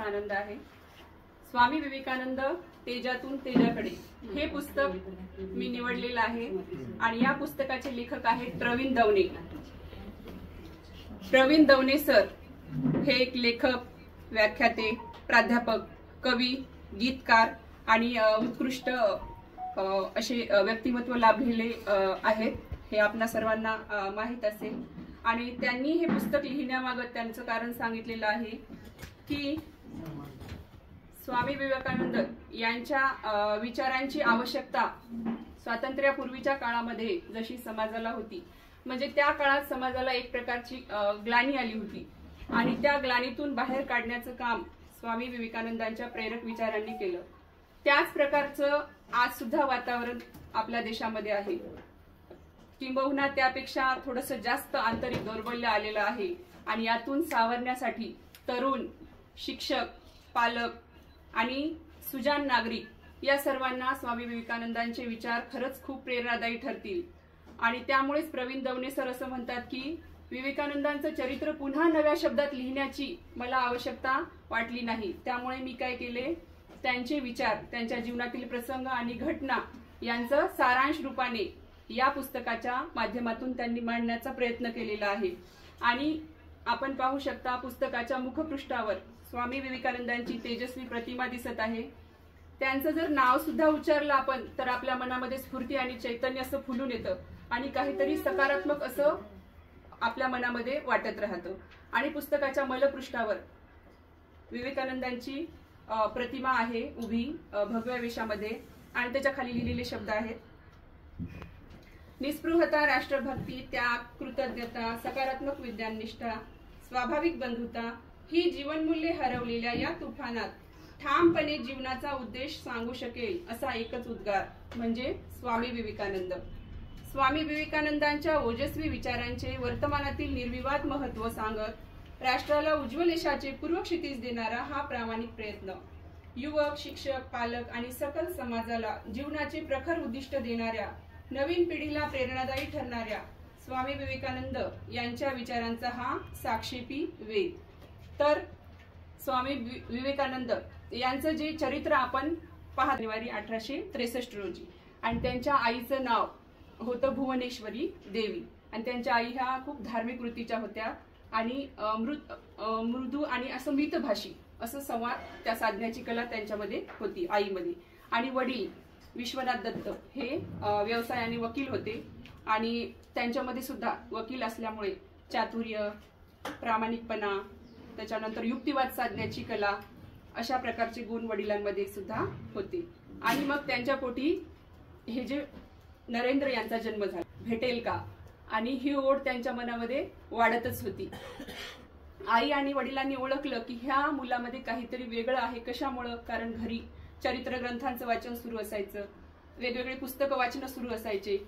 असा आनंद आहे। स्वामी विवेकानंद तेजातून तेजाकडे हे पुस्तक मी निवडलेलं आहे आणि या पुस्तकाचे लेखक आहेत प्रवीण दवणे। प्रवीण दवणे सर हे एक लेखक, व्याख्याते, प्राध्यापक, कवी, गीतकार आणि उत्कृष्ट असे व्यक्तिमत्व लाभलेले आहेत, हे आपणा सर्वांना माहित असेल। आणि त्यांनी हे पुस्तक लिहिण्यामागे त्यांचं कारण सांगितलेलं आहे की स्वामी विवेकानंद यांच्या विचारांची आवश्यकता स्वातंत्र्यापूर्वीच्या काळामध्ये जशी समाजाला होती, म्हणजे त्या काळात समाजाला एक प्रकारची ग्लानी आली होती आणि त्या ग्लानीतून बाहेर काढण्याचं काम स्वामी विवेकानंदांच्या प्रेरक विचारांनी केलं। त्याच प्रकारचं आज सुद्धा वातावरण आपल्या देशामध्ये आहे, किंबहुना त्यापेक्षा थोडंसं जास्त आंतरिक दौर्बल्य आलेलं आहे आणि यातून सावरण्यासाठी तरुण, शिक्षक, पालक आणि सुजाण नागरिक या सर्वांना स्वामी विवेकानंदांचे विचार खरंच खूप प्रेरणादायी ठरतील। आणि त्यामुळेच प्रवीण दवणे सर असं म्हणतात की विवेकानंदांचं चरित्र पुन्हा नव्या शब्दात लिहिण्याची मला आवश्यकता वाटली नाही, त्यामुळे मी काय केले, त्यांचे विचार, त्यांच्या जीवनातील प्रसंग आणि घटना यांचं सारांश रूपाने या पुस्तकाच्या माध्यमातून त्यांनी मांडण्याचा प्रयत्न केलेला आहे। आणि आपण पाहू शकता पुस्तकाच्या मुखपृष्ठावर स्वामी विवेकानंदांची तेजस्वी प्रतिमा दिसत आहे। त्यांचं जर नाव सुद्धा उच्चारलं आपण तर आपल्या मनामध्ये स्फूर्ती आणि चैतन्य असं फुलून येतं आणि काहीतरी सकारात्मक असं आपल्या मनामध्ये वाटत राहतं। आणि पुस्तकाच्या मलपृष्ठावर विवेकानंदांची प्रतिमा आहे उभी भगव्या वेशामध्ये आणि त्याच्या खाली लिहिलेले शब्द आहेत, निस्पृहता, राष्ट्रभक्ती, त्याग, कृतज्ञता, सकारात्मक विज्ञाननिष्ठा, स्वाभाविक बंधुता ही जीवनमूल्ये हरवलेल्या या तुफानात ठामपणे जीवनाचा उद्देश सांगू शकेल असा एकच उद्गार म्हणजे स्वामी विवेकानंद। स्वामी विवेकानंदांच्या ओजस्वी विचारांचे वर्तमानातील निर्विवाद महत्त्व सांगत राष्ट्राला उज्ज्वल यशाचे पूर्वक्षितीज देणारा हा प्रामाणिक प्रयत्न युवक, शिक्षक, पालक आणि सकल समाजाला जीवनाचे प्रखर उद्दिष्ट देणाऱ्या, नवीन पिढीला प्रेरणादायी ठरणाऱ्या स्वामी विवेकानंद यांच्या विचारांचा हा साक्षेपी वेध। तर स्वामी विवेकानंद यांचं जे चरित्र आपण पाहतो, जानेवारी 1863 रोजी, आणि त्यांच्या आईचं नाव होतं भुवनेश्वरी देवी आणि त्यांच्या आई ह्या खूप धार्मिक वृत्तीच्या होत्या आणि मृदू आणि असं मितभाषी असं संवाद त्या साधण्याची कला त्यांच्यामध्ये होती आईमध्ये। आणि वडील विश्वनाथ दत्त हे व्यवसायाने वकील होते आणि त्यांच्यामध्ये सुद्धा वकील असल्यामुळे चातुर्य, प्रामाणिकपणा, त्याच्यानंतर युक्तिवाद साधण्याची कला अशा प्रकारचे गुण वडिलांमध्ये सुद्धा होते। आणि मग त्यांच्या पोटी हे जे नरेंद्र यांचा जन्म झाला, भेटेल का, आणि ही ओढ त्यांच्या मनामध्ये वाढतच होती। आई आणि वडिलांनी ओळखलं की ह्या मुलामध्ये काहीतरी वेगळं आहे। कशामुळं? कारण घरी चरित्र ग्रंथांचं वाचन सुरू असायचं, वेगवेगळे पुस्तकं वाचणं सुरू असायचे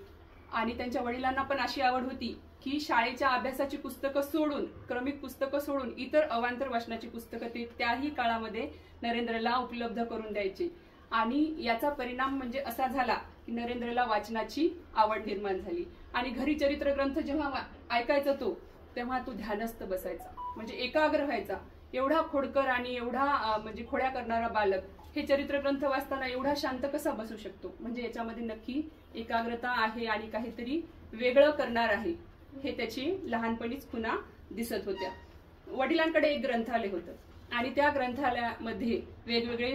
आणि त्यांच्या वडिलांना पण अशी आवड होती की शाळेच्या अभ्यासाची पुस्तकं सोडून, क्रमिक पुस्तकं सोडून इतर अवांतर वाचनाची पुस्तकं ते त्याही काळामध्ये नरेंद्रला उपलब्ध करून द्यायचे। आणि याचा परिणाम म्हणजे असा झाला की नरेंद्रला वाचनाची आवड निर्माण झाली आणि घरी चरित्र ग्रंथ जेव्हा ऐकायचा तो तेव्हा तो ध्यानस्थ बसायचा, म्हणजे एकाग्र व्हायचा। एवढा खोडकर आणि एवढा म्हणजे खोड्या करणारा बालक हे चरित्र ग्रंथ वाचताना एवढा शांत कसा बसू शकतो, म्हणजे याच्यामध्ये नक्की एकाग्रता आहे आणि काहीतरी वेगळं करणार आहे, हे त्याची लहानपणीच खुणा दिसत होत्या। वडिलांकडे एक ग्रंथालय होतं आणि त्या ग्रंथालयामध्ये वेगवेगळे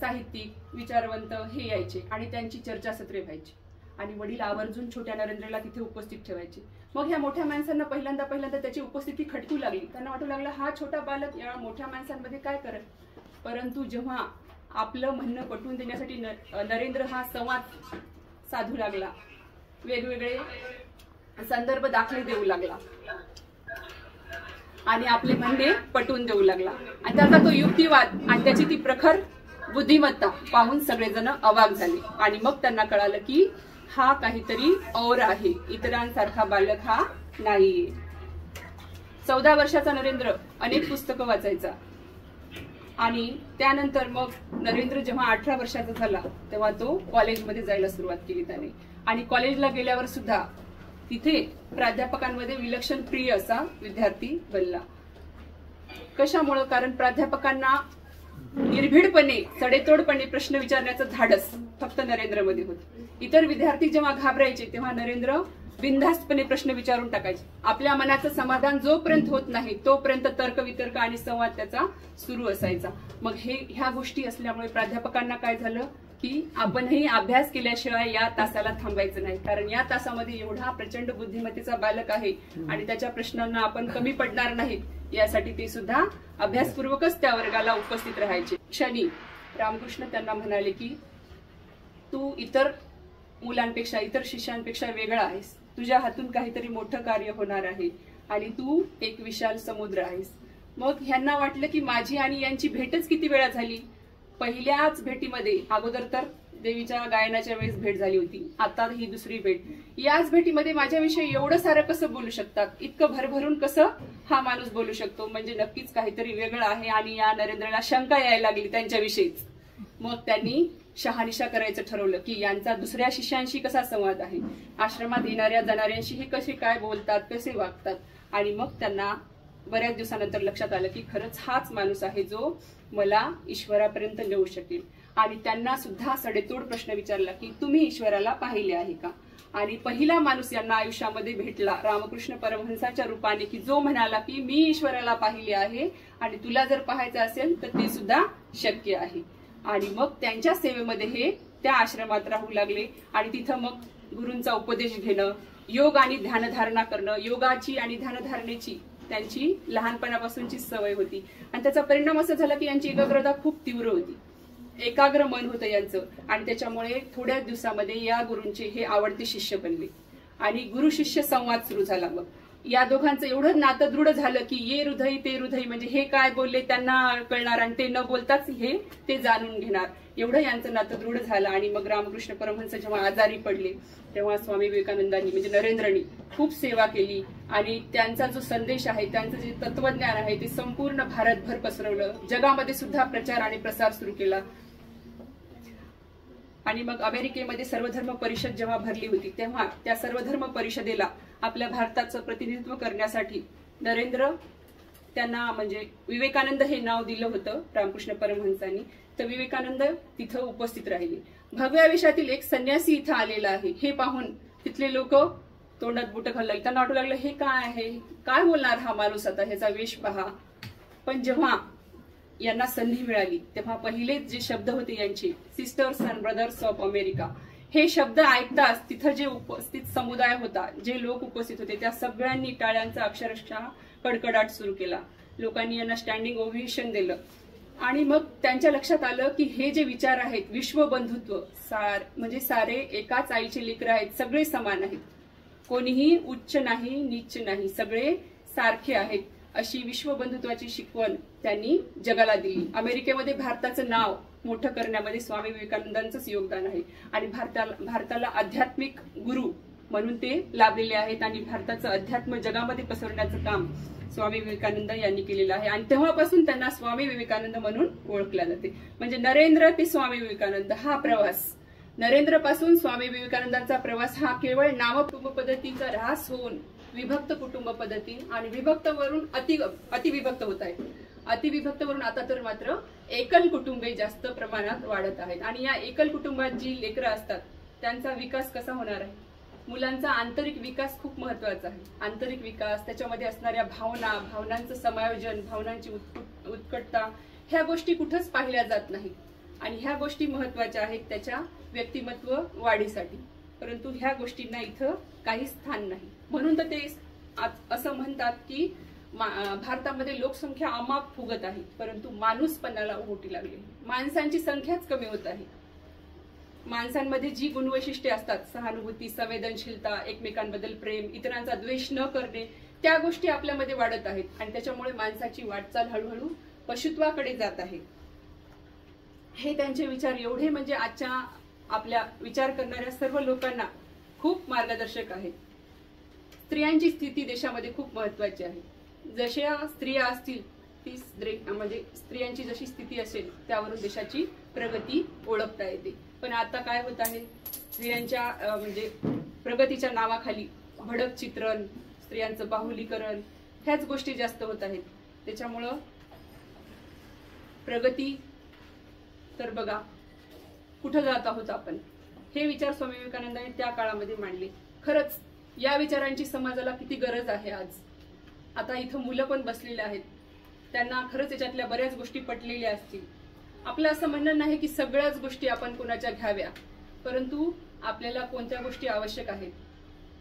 साहित्यिक, विचारवंत हे यायचे आणि त्यांची चर्चासत्रे व्हायची आणि वडील आवर्जून छोट्या नरेंद्रला तिथे उपस्थित ठेवायचे। मग ह्या मोठ्या माणसांना पहिल्यांदा त्याची उपस्थिती खटकू लागली, त्यांना वाटू लागलं हा छोटा बालक या मोठ्या माणसांमध्ये काय करत। परंतु जेव्हा आपलं म्हणणं पटवून देण्यासाठी नरेंद्र हा संवाद साधू लागला, वेगवेगळे संदर्भ दाखले देऊ लागला आणि आपले म्हणणे पटवून देऊ लागला आणि त्याचा तो युक्तिवाद आणि त्याची ती प्रखर बुद्धिमत्ता पाहून सगळेजण अवाक झाले आणि मग त्यांना कळालं की हा काहीतरी और आहे, इतरांसारखा बालक हा नाहीये। 14 वर्षाचा नरेंद्र अनेक पुस्तकं वाचायचा आणि त्यानंतर मग नरेंद्र जेव्हा 18 वर्षाचा झाला तेव्हा तो कॉलेजमध्ये जायला सुरुवात केली त्याने आणि कॉलेजला गेल्यावर सुद्धा तिथे प्राध्यापकांमध्ये विलक्षण प्रिय असा विद्यार्थी बनला। कशामुळे? कारण प्राध्यापकांना निर्भीडपणे सडेतोडपणे प्रश्न विचारण्याचं धाडस फक्त नरेंद्रमध्ये होतं. इतर विद्यार्थी जेव्हा घाबरायचे तेव्हा नरेंद्र बिनधास्तपणे प्रश्न विचारून टाकायचे. आपल्या मनाचं समाधान जोपर्यंत होत नाही तोपर्यंत तर्कवितर्क आणि संवाद त्याचा सुरू असायचा. मग ह्या गोष्टी असल्यामुळे प्राध्यापकांना काय झालं की आपणही अभ्यास केल्याशिवाय या तासाला थांबायचं नाही, कारण या तासामध्ये एवढा प्रचंड बुद्धिमत्तेचा बालक आहे आणि त्याच्या प्रश्नांना आपण कमी पडणार नाहीत, यासाठी ते सुद्धा अभ्यासपूर्वकच त्या वर्गाला उपस्थित राहायचे. क्षणी रामकृष्ण त्यांना म्हणाले की तू इतर मुलांपेक्षा इतर शिष्यांपेक्षा वेगळा आहेस, तुझ्या हातून काहीतरी मोठं कार्य होणार आहे आणि तू एक विशाल समुद्र आहेस. मग ह्यांना वाटलं की माझी आणि यांची भेटच किती वेळा झाली. पहिल्याच भेटीमध्ये, अगोदर तर देवीच्या गायनाच्या वेळेस भेट झाली होती, आता ही दुसरी भेट. याच भेटीमध्ये माझ्याविषयी एवढं सारं कसं बोलू शकतात, इतकं भरभरून कसं हा माणूस बोलू शकतो, म्हणजे नक्कीच काहीतरी वेगळं आहे. आणि या नरेंद्रला शंका यायला लागली त्यांच्याविषयीच. मग त्यांनी शहानिशा करायचं ठरवलं की यांचा दुसऱ्या शिष्यांशी कसा संवाद आहे, आश्रमात येणाऱ्या जाणाऱ्यांशी हे कसे काय बोलतात, कसे वागतात. आणि मग त्यांना बऱ्याच दिवसानंतर लक्षात आलं की खरंच हाच माणूस आहे जो मला ईश्वरापर्यंत नेऊ शकेल. आणि त्यांना सुद्धा सडेतोड प्रश्न विचारला की तुम्ही ईश्वराला पाहिले आहे का. आणि पहिला माणूस यांना आयुष्यामध्ये भेटला रामकृष्ण परमहंसाच्या रूपाने की जो म्हणाला की मी ईश्वराला पाहिले आहे आणि तुला जर पाहायचं असेल तर ते सुद्धा शक्य आहे. आणि मग त्यांच्या सेवेमध्ये हे त्या आश्रमात राहू लागले आणि तिथं मग गुरूंचा उपदेश घेणं, योग आणि ध्यानधारणा करणं, योगाची आणि ध्यानधारणेची त्यांची लहानपणापासूनची सवय होती. आणि त्याचा परिणाम असा झाला की यांची एकाग्रता खूप तीव्र होती, एकाग्र मन होतं यांचं. आणि त्याच्यामुळे थोड्याच दिवसामध्ये या गुरूंचे हे आवडते शिष्य बनले आणि गुरु शिष्य संवाद सुरू झाला. मग या दोघांचं एवढं नातं दृढ झालं की ये हृदय ते हृदय, म्हणजे हे काय बोलले त्यांना कळणार आणि ते न बोलताच हे ते जाणून घेणार, एवढं यांचं नातं दृढ झालं. आणि मग रामकृष्ण परमहंस जेव्हा आजारी पडले तेव्हा स्वामी विवेकानंदांनी म्हणजे नरेंद्रनी खूप सेवा केली आणि त्यांचा जो संदेश आहे, त्यांचं जे तत्वज्ञान आहे ते संपूर्ण भारतभर पसरवलं, जगामध्ये सुद्धा प्रचार आणि प्रसार सुरू केला. आणि मग अमेरिकेमध्ये सर्वधर्म परिषद जेव्हा भरली होती तेव्हा त्या सर्वधर्म परिषदेला आपल्या भारताचं प्रतिनिधित्व करण्यासाठी नरेंद्र त्यांना म्हणजे विवेकानंद हे नाव दिलं होतं रामकृष्ण परमहंसांनी. तर विवेकानंद तिथं उपस्थित राहिले. भगव्या वेशातील एक संन्यासी इथं आलेला आहे हे पाहून तिथले लोक तोंडात बुट घालले. त्यांना वाटू लागलं हे काय आहे, काय बोलणार हा माणूस आता, ह्याचा वेश पहा. पण जेव्हा यांना संधी मिळाली तेव्हा पहिले जे शब्द होते यांचे sisters and brothers of America, हे शब्द ऐकताच तिथं जे उपस्थित समुदाय होता, जे लोक उपस्थित होते त्या सगळ्यांनी टाळ्यांचा अक्षरशः कडकडाट सुरू केला. लोकांनी यांना स्टँडिंग ओव्हेशन दिलं. आणि मग त्यांच्या लक्षात आलं की हे जे विचार आहेत, विश्वबंधुत्व, म्हणजे सारे एकाच आईचे लेकरं आहेत, सगळे समान आहेत, कोणीही उच्च नाही नीच नाही, सगळे सारखे आहेत, अशी विश्वबंधुत्वाची शिकवण त्यांनी जगाला दिली. अमेरिकेमध्ये भारताचं नाव मोठं करण्यामध्ये स्वामी विवेकानंदांचंच योगदान आहे आणि भारताला आध्यात्मिक गुरु म्हणून ते लाभलेले आहेत आणि भारताचं अध्यात्म जगामध्ये पसरवण्याचं काम स्वामी विवेकानंद यांनी केलेलं आहे. आणि तेव्हापासून त्यांना स्वामी विवेकानंद म्हणून ओळखले जाते. म्हणजे नरेंद्र ते स्वामी विवेकानंद हा प्रवास, नरेंद्र पासून स्वामी विवेकानंदांचा प्रवास हा केवळ नामकुटुंब पद्धतीचा ऱ्हास होऊन विभक्त कुटुंब पद्धती आणि विभक्तवरून अतिविभक्त होत आहे. अतिविभक्तवरून आता तर मात्र एकल कुटुंबे जास्त प्रमाणात वाढत आहेत. आणि या एकल कुटुंबात जी लेकरं असतात त्यांचा विकास कसा होणार आहे? मुलांचा आंतरिक विकास खूप महत्वाचा आहे. आंतरिक विकास, त्याच्यामध्ये असणाऱ्या भावनांचं समायोजन, भावनांची उत्कटता, ह्या गोष्टी कुठंच पाहिल्या जात नाहीत. आणि ह्या गोष्टी महत्वाच्या आहेत त्याच्या व्यक्तिमत्व वाढीसाठी, परंतु ह्या गोष्टींना इथं काही स्थान नाही. म्हणून तर ते असं म्हणतात की भारतामध्ये लोकसंख्या अमाप फुगत आहे, परंतु माणूसपणाला ओहोटी लागली. माणसांची संख्याच कमी होत आहे. माणसांमध्ये जी गुणवैशिष्ट्ये असतात, सहानुभूती, संवेदनशीलता, एकमेकांबद्दल प्रेम, इतरांचा द्वेष न करणे, त्या गोष्टी आपल्यामध्ये वाढत आहेत आणि त्याच्यामुळे माणसाची वाटचाल हळूहळू पशुत्वाकडे जात आहे. हे त्यांचे विचार एवढे म्हणजे आजच्या आपल्या विचार करणाऱ्या सर्व लोकांना खूप मार्गदर्शक आहेत. स्त्रियांची स्थिती देशामध्ये खूप महत्वाची आहे. जशा स्त्रिया असतील ती म्हणजे स्त्रियांची जशी स्थिती असेल त्यावरून देशाची प्रगती ओळखता येते. पण आता काय होत आहे, स्त्रियांच्या म्हणजे प्रगतीच्या नावाखाली भडक चित्रण, स्त्रियांचं बाहुलीकरण, ह्याच गोष्टी जास्त होत आहेत. त्याच्यामुळं प्रगती, तर बघा कुठं जात आहोत आपण. हे विचार स्वामी विवेकानंदांनी त्या काळामध्ये मांडले. खरंच या विचारांची समाजाला किती गरज आहे आज. आता इथं मुलं पण बसलेले आहेत, त्यांना खरंच याच्यातल्या बऱ्याच गोष्टी पटलेल्या असतील. आपलं असं म्हणणं नाही की सगळ्याच गोष्टी आपण कोणाच्या घ्याव्या, परंतु आपल्याला कोणत्या गोष्टी आवश्यक आहेत,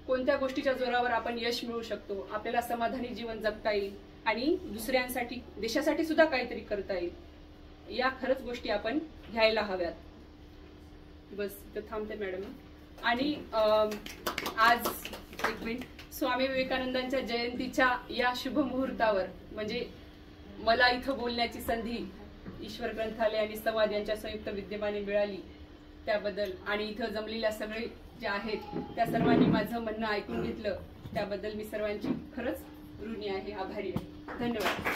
कोणत्या गोष्टीच्या जोरावर आपण यश मिळवू शकतो, आपल्याला समाधानी जीवन जगता येईल आणि दुसऱ्यांसाठी देशासाठी सुद्धा काहीतरी करता येईल, या खरंच गोष्टी आपण घ्यायला हव्यात. बस तर थांबते मॅडम. आणि आज एक मिनिट, स्वामी विवेकानंदांच्या जयंतीच्या या शुभ मुहूर्तावर म्हणजे मला इथं बोलण्याची संधी ईश्वर ग्रंथालय आणि संवाद यांच्या संयुक्त विद्यमाने मिळाली त्याबद्दल, आणि इथं जमलेल्या सगळे जे आहेत त्या सर्वांनी माझं म्हणणं ऐकून घेतलं त्याबद्दल मी सर्वांची खरंच ऋणी आहे, आभारी आहे. धन्यवाद.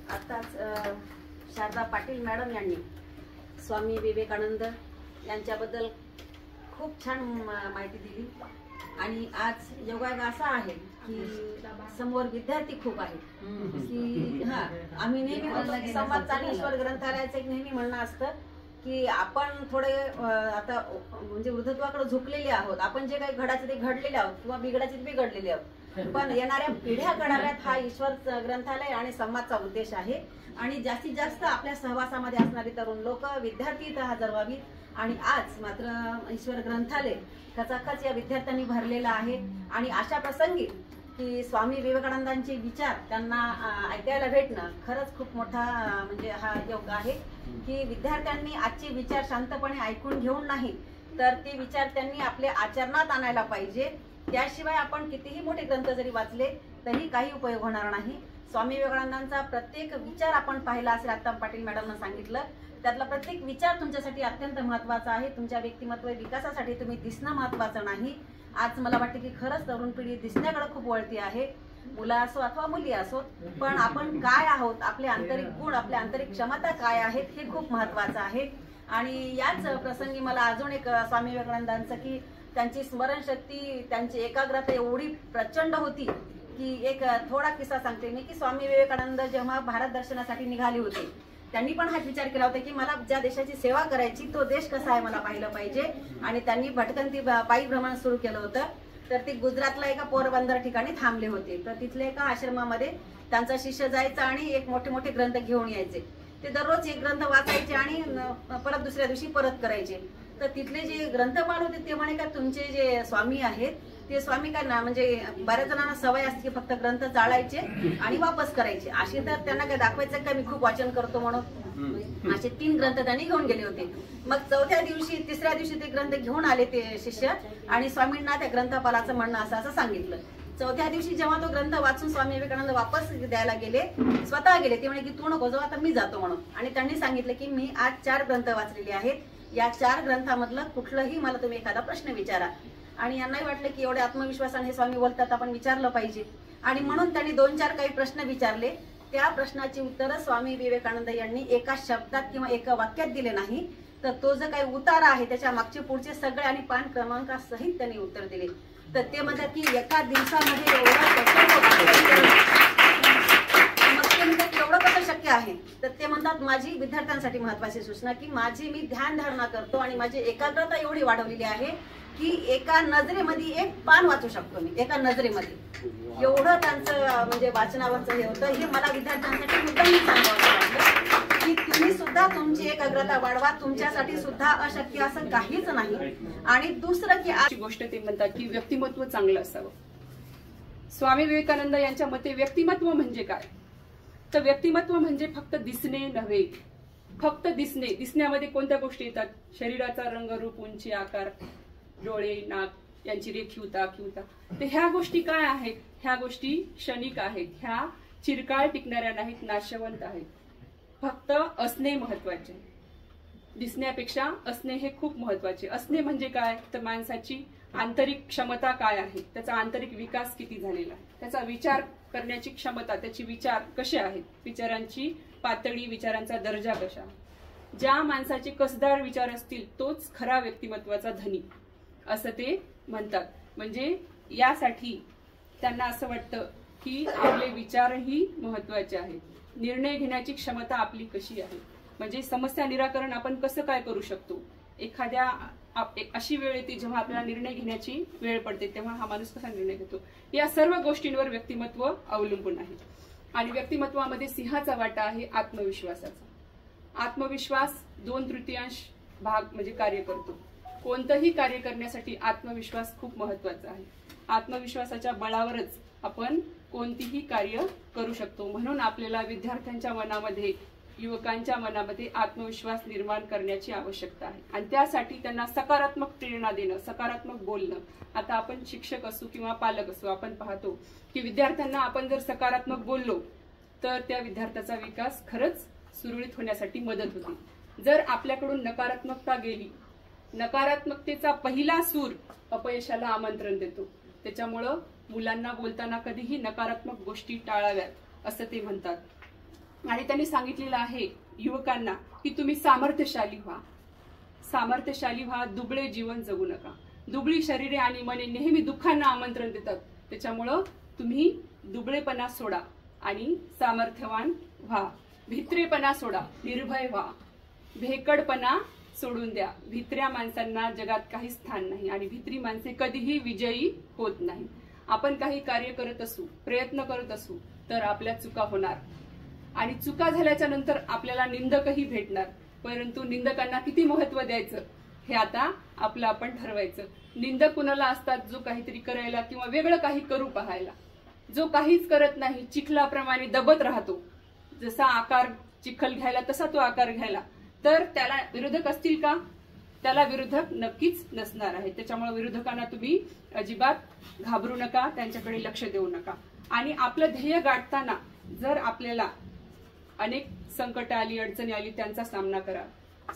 आताच शारदा पाटील मॅडम यांनी स्वामी विवेकानंद यांच्याबद्दल खूप छान माहिती दिली. आणि आज योगायोग असा आहे की समोर विद्यार्थी खूप आहेत की आम्ही नेहमी म्हणतो की संवाद आणि ईश्वर ग्रंथालयाचं एक नेहमी म्हणणं असतं की आपण थोडे आता म्हणजे वृद्धत्वाकडे झुकलेले आहोत. आपण जे काही घडायचं ते घडलेले आहोत किंवा बिघडायचे ते बिघडलेले आहोत, पण येणाऱ्या पिढ्या घडाव्यात हा ईश्वर ग्रंथालय आणि समाजचा उद्देश आहे. आणि जास्तीत जास्त आपल्या सहवासामध्ये असणारी तरुण लोक विद्यार्थी इथं हजर व्हावीत. आणि आज मात्र ईश्वर ग्रंथालय खचाखच या विद्यार्थ्यांनी भरलेला आहे. आणि अशा प्रसंगी की स्वामी विवेकानंदांचे विचार त्यांना ऐकायला भेटणं खरंच खूप मोठा म्हणजे हा योग आहे की विद्यार्थ्यांनी आजचे विचार शांतपणे ऐकून घेऊन नाही तर ते विचार त्यांनी आपल्या आचरणात आणायला पाहिजे. त्याशिवाय आपण कितीही मोठे ग्रंथ जरी वाचले तरी काही उपयोग होणार नाही. स्वामी विवेकानंदांचा प्रत्येक विचार आपण पाहिला असेल, आता पाटील मॅडमनं सांगितलं, त्यातला प्रत्येक विचार तुमच्यासाठी अत्यंत महत्त्वाचा आहे. तुमच्या व्यक्तिमत्व विकासासाठी तुम्ही दिसणं महत्त्वाचं नाही. आज मला वाटतं की खरंच तरुण पिढी दिसण्याकडे खूप वळती आहे, मुलं असो अथवा मुली असो, पण आपण काय आहोत, आपले आंतरिक गुण, आपल्या आंतरिक क्षमता काय आहेत हे खूप महत्त्वाचं आहे. आणि याच प्रसंगी मला अजून एक स्वामी विवेकानंदांचं की त्यांची स्मरणशक्ती, त्यांची एकाग्रता एवढी प्रचंड होती की एक थोडा किस्सा सांगते मी की स्वामी विवेकानंद जेव्हा भारत दर्शनासाठी निघाले होते त्यांनी पण हाच विचार केला होता की मला ज्या देशाची सेवा करायची तो देश कसा आहे मला पाहिलं पाहिजे. आणि त्यांनी भटकंती पायी भ्रमण सुरू केलं होतं. तर ते गुजरातला एका पोरबंदर ठिकाणी थांबले होते. तर तिथले एका आश्रमामध्ये त्यांचा शिष्य जायचा आणि एक मोठे मोठे ग्रंथ घेऊन यायचे. ते दररोज एक ग्रंथ वाचायचे आणि परत दुसऱ्या दिवशी परत करायचे. तर तिथले जे ग्रंथपाल होते ते म्हणे का तुमचे जे स्वामी आहेत ते स्वामी काय ना म्हणजे बऱ्याच जणांना सवय असते की फक्त ग्रंथ चाळायचे आणि वापस करायचे, अशी तर त्यांना काय दाखवायचं का मी खूप वाचन करतो म्हणून. असे 3 ग्रंथ त्यांनी घेऊन गेले होते. मग चौथ्या दिवशी तिसऱ्या दिवशी ते ग्रंथ घेऊन आले ते शिष्य आणि स्वामींना त्या ग्रंथपालाचं म्हणणं असं सांगितलं. चौथ्या दिवशी जेव्हा तो ग्रंथ वाचून स्वामी विवेकानंद वापस द्यायला गेले, स्वतः गेले, ते म्हणे की तू नको जाऊ आता मी जातो म्हणून. आणि त्यांनी सांगितलं की मी आज 4 ग्रंथ वाचलेले आहेत, या 4 ग्रंथामधलं कुठलंही मला तुम्ही एखादा प्रश्न विचारा. आणि यांनाही वाटलं की एवढ्या आत्मविश्वासाने हे स्वामी बोलतात आपण विचारलं पाहिजे. आणि म्हणून त्यांनी 2-4 काही प्रश्न विचारले. त्या प्रश्नाची उत्तरं स्वामी विवेकानंद यांनी एका शब्दात किंवा एका वाक्यात दिले नाही, तर तो जो काही उतारा आहे त्याच्या मागचे पुढचे सगळे आणि पान क्रमांकासहित त्यांनी उत्तर दिले. तर ते म्हणतात की एका दिवसामध्ये एवढं कसं शक्य आहे. तर ते म्हणतात माझी विद्यार्थ्यांसाठी महत्वाची सूचना की माझी मी ध्यान धारणा करतो आणि माझी एकाग्रता एवढी वाढवलेली आहे की एका नजरेमध्ये एक पान वाचू शकतो मी, एका नजरेमध्ये. एवढं त्यांचं म्हणजे वाचनावरचं हे होतं. हे मला विद्यार्थ्यांसाठी मुद्दाम सांगावं वाटलं की तुम्ही सुद्धा तुमची एकाग्रता वाढवा, तुमच्यासाठी सुद्धा अशक्य असं काहीच नाही. आणि दुसरं की अशी गोष्ट ते म्हणतात की व्यक्तिमत्व चांगलं असावं. स्वामी विवेकानंद यांच्या मते व्यक्तिमत्व म्हणजे काय, तर व्यक्तिमत्व म्हणजे फक्त दिसणे नव्हे. फक्त दिसणे, दिसण्यामध्ये कोणत्या गोष्टी येतात, शरीराचा रंग, रूप, उंची, आकार, डोळे, नाक यांची रेखीवता, आखीवता. तर ह्या गोष्टी काय आहेत, ह्या गोष्टी क्षणिक आहेत, ह्या चिरकाळ टिकणाऱ्या नाहीत, नाशवंत आहेत. फक्त असणे महत्वाचे, दिसण्यापेक्षा असणे हे खूप महत्वाचे. असणे म्हणजे काय, तर माणसाची आंतरिक क्षमता काय आहे, त्याचा आंतरिक विकास किती झालेला आहे, त्याचा विचार करण्याची क्षमता, त्याचे विचार कसे आहेत, विचारांची पातळी, विचारांचा दर्जा कशा. ज्या माणसाचे कसदार विचार असतील तोच खरा व्यक्तिमत्वाचा धनी असं ते म्हणतात. म्हणजे यासाठी त्यांना असं वाटतं की आपले विचारही महत्वाचे आहेत, निर्णय घेण्याची क्षमता आपली कशी आहे, म्हणजे समस्या निराकरण आपण कसं काय करू शकतो, एखाद्या अशी वेळ येते जेव्हा आपल्याला निर्णय घेण्याची वेळ पडते तेव्हा हा माणूस कसा निर्णय घेतो, या सर्व गोष्टींवर व्यक्तिमत्व अवलंबून आहे. आणि व्यक्तिमत्वामध्ये सिंहाचा वाटा आहे आत्मविश्वासाचा. आत्मविश्वास 2/3 भाग म्हणजे कार्य करतो. कोणतंही कार्य करण्यासाठी आत्मविश्वास खूप महत्वाचा आहे. आत्मविश्वासाच्या बळावरच आपण कोणतीही कार्य करू शकतो. म्हणून आपल्याला विद्यार्थ्यांच्या मनामध्ये, युवकांच्या मनामध्ये आत्मविश्वास निर्माण करण्याची आवश्यकता आहे. आणि त्यासाठी त्यांना सकारात्मक प्रेरणा देणं, सकारात्मक बोलणं. आता आपण शिक्षक असू किंवा पालक असू, आपण पाहतो की विद्यार्थ्यांना आपण जर सकारात्मक बोललो तर त्या विद्यार्थ्याचा विकास खरंच सुरळीत होण्यासाठी मदत होते. जर आपल्याकडून नकारात्मकता गेली, नकारात्मकतेचा पहिला सूर अपयशाला आमंत्रण देतो. त्याच्यामुळं मुलांना बोलताना कधीही नकारात्मक गोष्टी टाळाव्यात असं ते म्हणतात. आणि त्यांनी सांगितलेलं आहे युवकांना की तुम्ही सामर्थ्यशाली व्हा, सामर्थ्यशाली व्हा, दुबळे जीवन जगू नका. दुबळी शरीरे आणि मने नेहमी दुःखांना आमंत्रण देतात. त्याच्यामुळं तुम्ही दुबळेपणा सोडा आणि सामर्थ्यवान व्हा. भित्रेपणा सोडा, निर्भय व्हा. भेकडपणा सोडून द्या. भित्र्या माणसांना जगात काही स्थान नाही आणि भित्री माणसे कधीही विजयी होत नाही. आपण काही कार्य करत असू, प्रयत्न करत असू तर आपल्या चुका होणार आणि चुका झाल्याच्या नंतर आपल्याला निंदकही भेटणार. परंतु निंदकांना किती महत्व द्यायचं हे आता आपलं आपण ठरवायचं. निंदक कुणाला असतात, जो काहीतरी करायला किंवा वेगळं काही करू पाहायला. जो काहीच करत नाही, चिखलाप्रमाणे दबत राहतो, जसा आकार चिखल घ्यायला तसा तो आकार घ्यायला, तर त्याला विरोधक असतील का? त्याला विरोधक नक्कीच नसणार आहे. त्याच्यामुळे विरोधकांना तुम्ही अजिबात घाबरू नका, त्यांच्याकडे लक्ष देऊ नका. आणि आपलं ध्येय गाठताना जर आपल्याला अनेक संकट आली, अडचणी आली, त्यांचा सामना करा.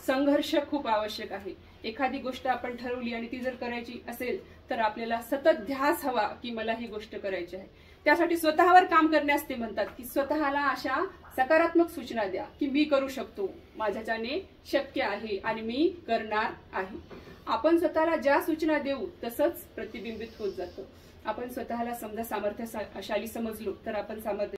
संघर्ष खूप आवश्यक आहे. एखादी गोष्ट आपण ठरवली आणि ती जर करायची असेल तर आपल्याला सतत ध्यास हवा की मला ही गोष्ट करायची आहे. त्यासाठी स्वतःवर काम करण्यास ते म्हणतात की स्वतःला अशा सकारात्मक सूचना द्या की मी करू शकतो, माझ्याच्याने शक्य आहे आणि मी करणार आहे. आपण स्वतःला ज्या सूचना देऊ तसंच प्रतिबिंबित होत जातं. आपण स्वतःला समजा सामर्थ्यशाली समजलो तर आपण सामर्थ्य